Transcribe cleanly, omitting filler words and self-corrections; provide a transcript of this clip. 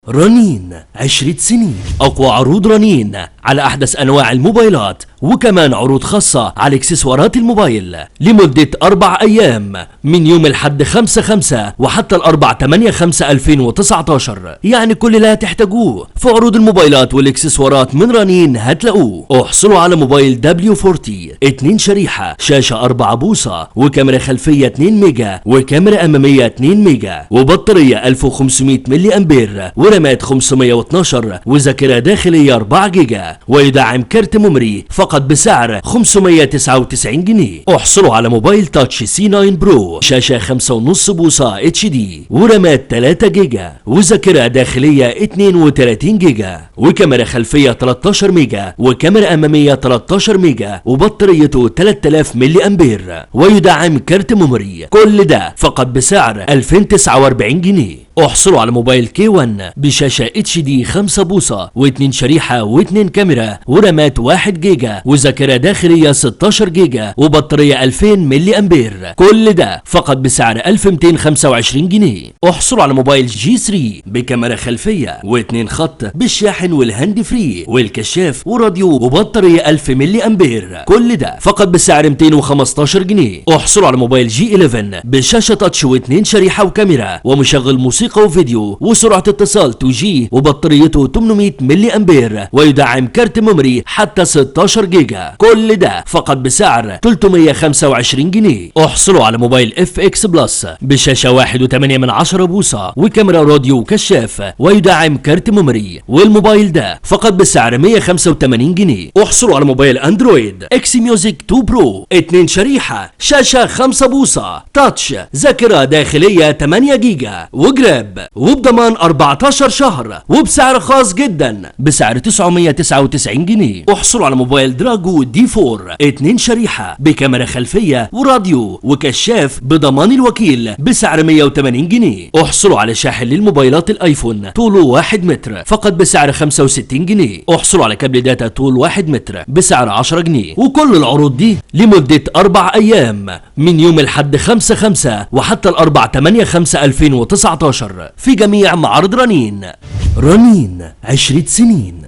رنين 10 سنين. أقوى عروض رنين على أحدث أنواع الموبايلات، وكمان عروض خاصة على إكسسوارات الموبايل لمدة 4 أيام من يوم الحد 5/5 وحتى ال4 8/5/2019. يعني كل اللي هتحتاجوه في عروض الموبايلات والإكسسوارات من رنين هتلاقوه. احصلوا على موبايل W40 2 شريحة، شاشة 4 بوصة، وكاميرا خلفية 2 ميجا، وكاميرا أمامية 2 ميجا، وبطارية 1500 ملي أمبير، ورامات 512، وذاكرة داخلية 4 جيجا، ويدعم كارت ميموري فقط بسعر 599 جنيه. احصلوا على موبايل تاتش C9 برو، شاشة 5.5 بوصة HD، ورامات 3 جيجا، وذاكرة داخلية 32 جيجا، وكاميرا خلفية 13 ميجا، وكاميرا أمامية 13 ميجا، وبطاريته 3000 ملي أمبير، ويدعم كارت ميموري. كل ده فقط بسعر 2049 جنيه. احصلوا على موبايل K1 بشاشة HD 5 بوصة و2 شريحة و2 كاميرا، ورامات 1 جيجا، وذاكرة داخلية 16 جيجا، وبطارية 2000 ملي أمبير. كل ده فقط بسعر 1225 جنيه. احصلوا على موبايل G3 بكاميرا خلفية و2 خط بالشاحن والهاند فري والكشاف وراديو وبطارية 1000 ملي أمبير. كل ده فقط بسعر 215 جنيه. احصلوا على موبايل G11 بشاشة تاتش و2 شريحة وكاميرا ومشغل موسيقى وفيديو وسرعة اتصال 2G، وبطاريته 800 ملي أمبير، ويدعم كارت ميموري حتى 16 جيجا. كل ده فقط بسعر 325 جنيه. احصلوا على موبايل FX بلس بشاشة 1.8 بوصة وكاميرا راديو وكشاف، ويدعم كارت ميموري، والموبايل ده فقط بسعر 185 جنيه. احصلوا على موبايل اندرويد اكس ميوزك 2 برو 2 شريحة، شاشة 5 بوصة، تاتش، ذاكرة داخلية 8 جيجا، وجراب، وبضمان 14 شهر، وبسعر خاص جدا بسعر 999 جنيه. احصلوا على موبايل دراجو D4 2 شريحة بكاميرا خلفية وراديو وكشاف بضمان الوكيل بسعر 180 جنيه. احصلوا على شاحن للموبايلات الايفون طوله 1 متر فقط بسعر 65 جنيه. احصلوا على كابل داتا طول 1 متر بسعر 10 جنيه. وكل العروض دي لمدة 4 أيام من يوم الحد 5/5 وحتى ال4 8/5/2019 في جميع معارض رنين. رنين 10 سنين.